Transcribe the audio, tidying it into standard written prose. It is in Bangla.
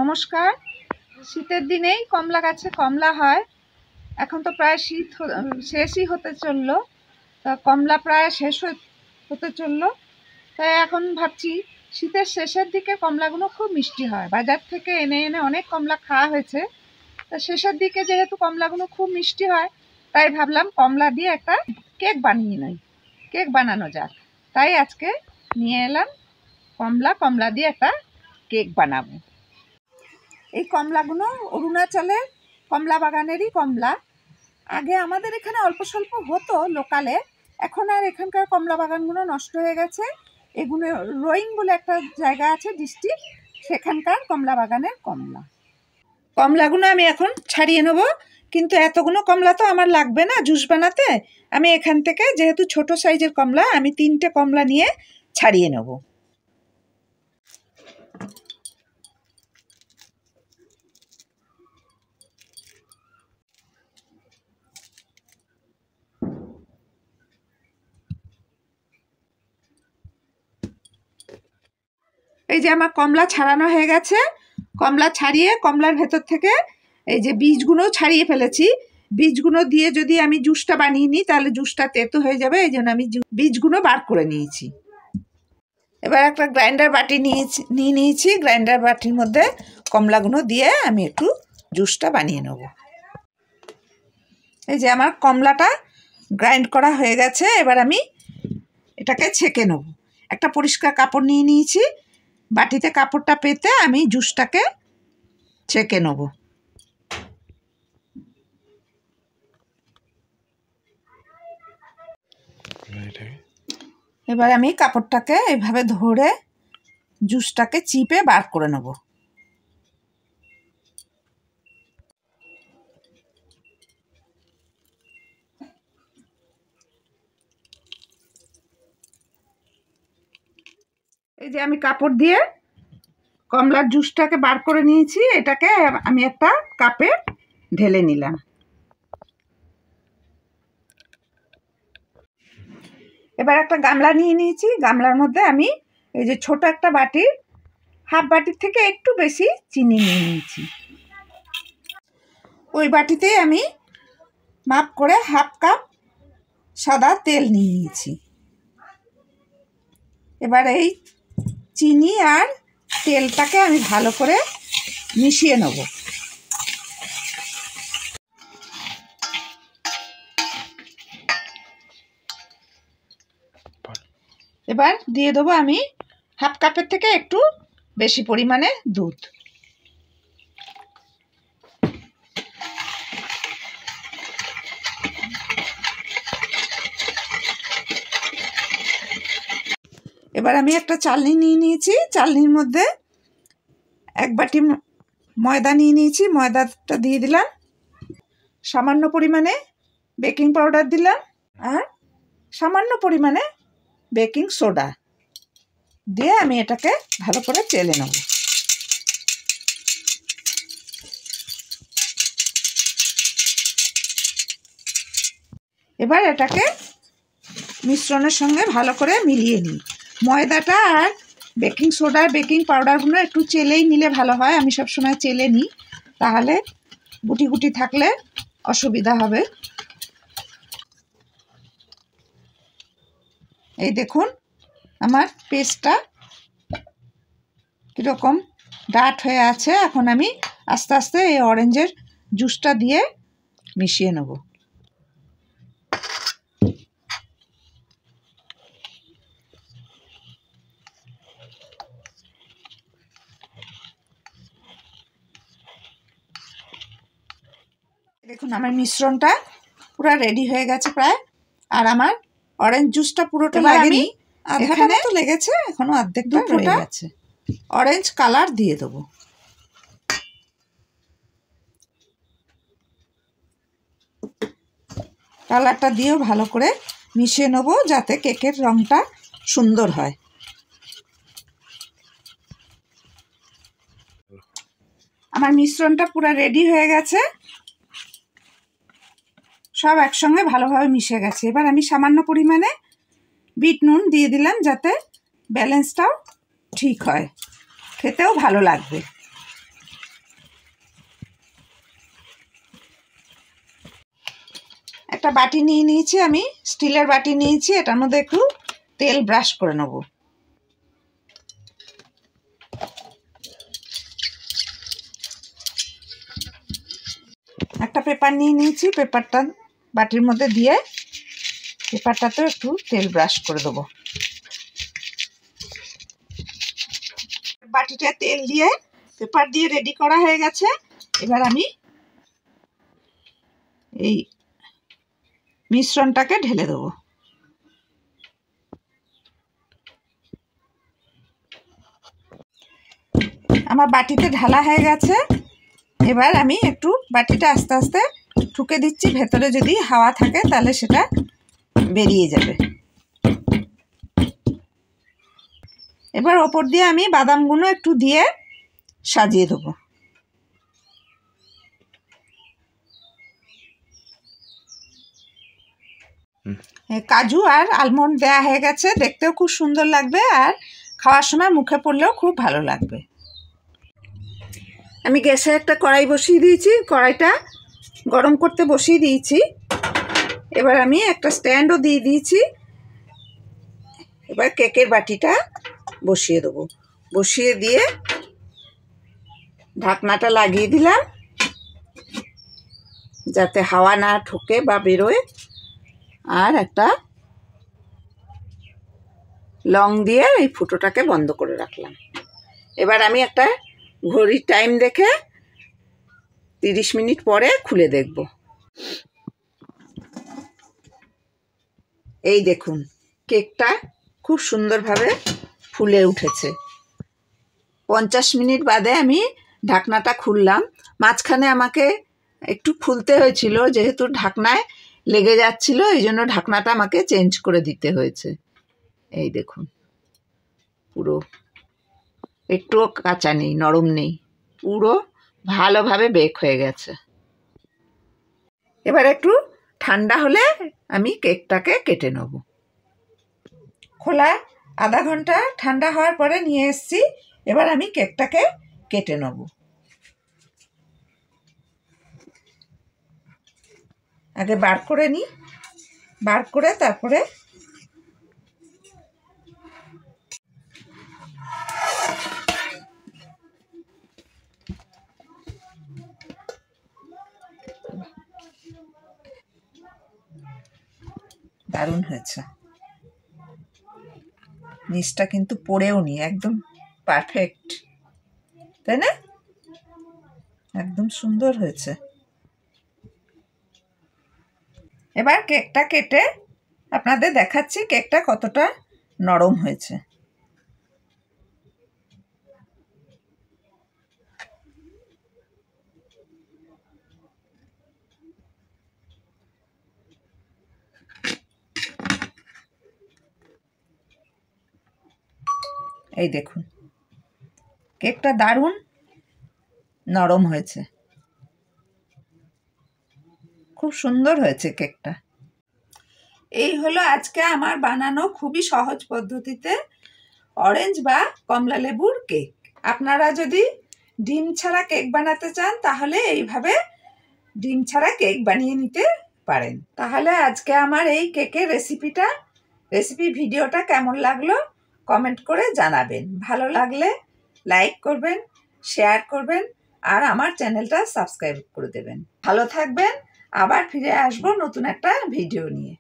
নমস্কার। শীতের দিনেই কমলা গাছে কমলা হয়। এখন তো প্রায় শীত শেষই হতে চললো, তা কমলা প্রায় শেষ হতে চললো। তাই এখন ভাবছি শীতের শেষের দিকে কমলাগুলো খুব মিষ্টি হয়। বাজার থেকে এনে এনে অনেক কমলা খাওয়া হয়েছে, তা শেষের দিকে যেহেতু কমলাগুলো খুব মিষ্টি হয়, তাই ভাবলাম কমলা দিয়ে একটা কেক বানিয়ে নিই, কেক বানানো যাক। তাই আজকে নিয়ে এলাম কমলা দিয়ে একটা কেক বানাবো। এই কমলাগুলো অরুণাচলের কমলা বাগানেরই কমলা। আগে আমাদের এখানে অল্প স্বল্প হতো লোকালে, এখন আর এখানকার কমলা বাগানগুলো নষ্ট হয়ে গেছে। এগুলো রোইং বলে একটা জায়গা আছে ডিস্ট্রিক্ট, সেখানকার কমলা বাগানের কমলাগুলো আমি এখন ছাড়িয়ে নেব। কিন্তু এতগুলো কমলা তো আমার লাগবে না জুস বানাতে। আমি এখান থেকে, যেহেতু ছোট সাইজের কমলা, আমি 3টে কমলা নিয়ে ছাড়িয়ে নেব। এই যে আমার কমলা ছাড়ানো হয়ে গেছে। কমলা ছাড়িয়ে কমলার ভেতর থেকে এই যে বীজগুলো ছাড়িয়ে ফেলেছি। বীজগুলো দিয়ে যদি আমি জুসটা বানিয়ে নিই তাহলে জুসটা তেতো হয়ে যাবে, এই জন্য আমি বীজগুলো বার করে নিয়েছি। এবার একটা গ্রাইন্ডার বাটি নিয়েছি। গ্রাইন্ডার বাটির মধ্যে কমলাগুলো দিয়ে আমি একটু জুসটা বানিয়ে নেব। এই যে আমার কমলাটা গ্রাইন্ড করা হয়ে গেছে। এবার আমি এটাকে ছেঁকে নেব। একটা পরিষ্কার কাপড় নিয়ে নিয়েছি, বাটিতে কাপড়টা পেতে আমি জুসটাকে ছেঁকে নেব। এবার আমি কাপড়টাকে এভাবে ধরে জুসটাকে চিপে বার করে নেব। এই যে আমি কাপড় দিয়ে কমলার জুসটাকে বার করে নিয়েছি। এটাকে আমি একটা কাপে ঢেলে নিলাম। এবার একটা গামলা নিয়ে নিয়েছি। গামলার মধ্যে আমি এই যে ছোট একটা বাটির হাফ বাটির থেকে একটু বেশি চিনি নিয়ে নিয়েছি। ওই বাটিতেই আমি মাপ করে হাফ কাপ সাদা তেল নিয়ে নিয়েছি। এবার এই চিনি আর তেলটাকে আমি ভালো করে মিশিয়ে নেব। এবার দিয়ে দেবো আমি হাফ কাপের থেকে একটু বেশি পরিমাণে দুধ। এবার আমি একটা চালনি নিয়ে নিয়েছি। চালনির মধ্যে এক বাটি ময়দা নিয়ে নিয়েছি। ময়দাটা দিয়ে দিলাম, সামান্য পরিমাণে বেকিং পাউডার দিলাম, আর সামান্য পরিমাণে বেকিং সোডা দিয়ে আমি এটাকে ভালো করে চেলে নেব। এবার এটাকে মিশ্রণের সঙ্গে ভালো করে মিলিয়ে নিই। ময়দাটা আর বেকিং সোডা বেকিং পাউডারগুলো একটু চেলেই নিলে ভালো হয়। আমি সবসময় চেলে নিই, তাহলে গুটি গুটি থাকলে অসুবিধা হবে। এই দেখুন আমার পেস্টটা কীরকম ডার্ট হয়ে আছে। এখন আমি আস্তে আস্তে এই অরেঞ্জের জুসটা দিয়ে মিশিয়ে নেব। দেখুন আমার মিশ্রণটা পুরো রেডি হয়ে গেছে প্রায়। আর আমার অরেঞ্জ জুসটা পুরোটা লাগেনি, আধাটা তো লেগেছে, এখনো অর্ধেকটা রয়ে গেছে। অরেঞ্জ কালার দিয়ে দেবো। কালারটা দিয়েও ভালো করে মিশিয়ে নেবো যাতে কেকের রঙটা সুন্দর হয়। আমার মিশ্রণটা পুরো রেডি হয়ে গেছে, সব একসঙ্গে ভালোভাবে মিশে গেছে। এবার আমি সামান্য পরিমাণে বিট নুন দিয়ে দিলাম যাতে ব্যালেন্সটাও ঠিক হয়, খেতেও ভালো লাগবে। একটা বাটি নিয়ে নিয়েছি, আমি স্টিলের বাটি নিয়েছি। এটার মধ্যে একটু তেল ব্রাশ করে নেব। একটা পেপার নিয়ে নিয়েছি, পেপারটা বাটির মধ্যে দিয়ে পেপারটাতেও একটু তেল ব্রাশ করে দেবো। বাটিটা তেল দিয়ে পেপার দিয়ে রেডি করা হয়ে গেছে। এবার আমি এই মিশ্রণটাকে ঢেলে দেবো। আমার বাটিতে ঢালা হয়ে গেছে। এবার আমি একটু বাটিটা আস্তে আস্তে ঠুকে দিচ্ছি, ভেতরে যদি হাওয়া থাকে তাহলে সেটা বেরিয়ে যাবে। এবার ওপর দিয়ে আমি বাদামগুলো একটু দিয়ে সাজিয়ে দেবো। কাজু আর আলমন্ড দেওয়া হয়ে গেছে, দেখতেও খুব সুন্দর লাগবে আর খাওয়ার সময় মুখে পড়লেও খুব ভালো লাগবে। আমি গ্যাসে একটা কড়াই বসিয়ে দিয়েছি, কড়াইটা গরম করতে বসিয়ে দিয়েছি। এবার আমি একটা স্ট্যান্ডও দিয়ে দিয়েছি। এবার কেকের বাটিটা বসিয়ে দেবো। বসিয়ে দিয়ে ঢাকনাটা লাগিয়ে দিলাম যাতে হাওয়া না ঢোকে বা বেরোয়। আর একটা লং দিয়ে এই ফুটোটাকে বন্ধ করে রাখলাম। এবার আমি একটা ঘড়ির টাইম দেখে 30 মিনিট পরে খুলে দেখব। এই দেখুন, কেকটা খুব সুন্দরভাবে ফুলে উঠেছে। 50 মিনিট বাদে আমি ঢাকনাটা খুললাম। মাঝখানে আমাকে একটু খুলতে হয়েছিল, যেহেতু ঢাকনায় লেগে যাচ্ছিল, এই জন্য ঢাকনাটা আমাকে চেঞ্জ করে দিতে হয়েছে। এই দেখুন, পুরো একটুও কাঁচা নেই, নরম নেই, পুরো ভালোভাবে বেক হয়ে গেছে। এবার একটু ঠান্ডা হলে আমি কেকটাকে কেটে নেব। খোলা আধা ঘন্টা ঠান্ডা হওয়ার পরে নিয়ে এসেছি। এবার আমি কেকটাকে কেটে নেব। আগে বার করে নিই, বার করে তারপরে দারুণ হয়েছে। নিচটা কিন্তু পড়েও নি, একদম পারফেক্ট, তাই না? একদম সুন্দর হয়েছে। এবার কেকটা কেটে আপনাদের দেখাচ্ছি কেকটা কতটা নরম হয়েছে। এই দেখুন, কেকটা দারুণ নরম হয়েছে, খুব সুন্দর হয়েছে কেকটা। এই হলো আজকে আমার বানানো খুবই সহজ পদ্ধতিতে অরেঞ্জ বা কমলা লেবুর কেক। আপনারা যদি ডিম ছাড়া কেক বানাতে চান তাহলে এইভাবে ডিম ছাড়া কেক বানিয়ে নিতে পারেন। তাহলে আজকে আমার এই কেকের রেসিপি ভিডিওটা কেমন লাগলো কমেন্ট করে জানাবেন। ভালো লাগলে লাইক করবেন, শেয়ার করবেন আর আমার চ্যানেলটা সাবস্ক্রাইব করে দেবেন। ভালো থাকবেন, আবার ফিরে আসবো নতুন একটা ভিডিও নিয়ে।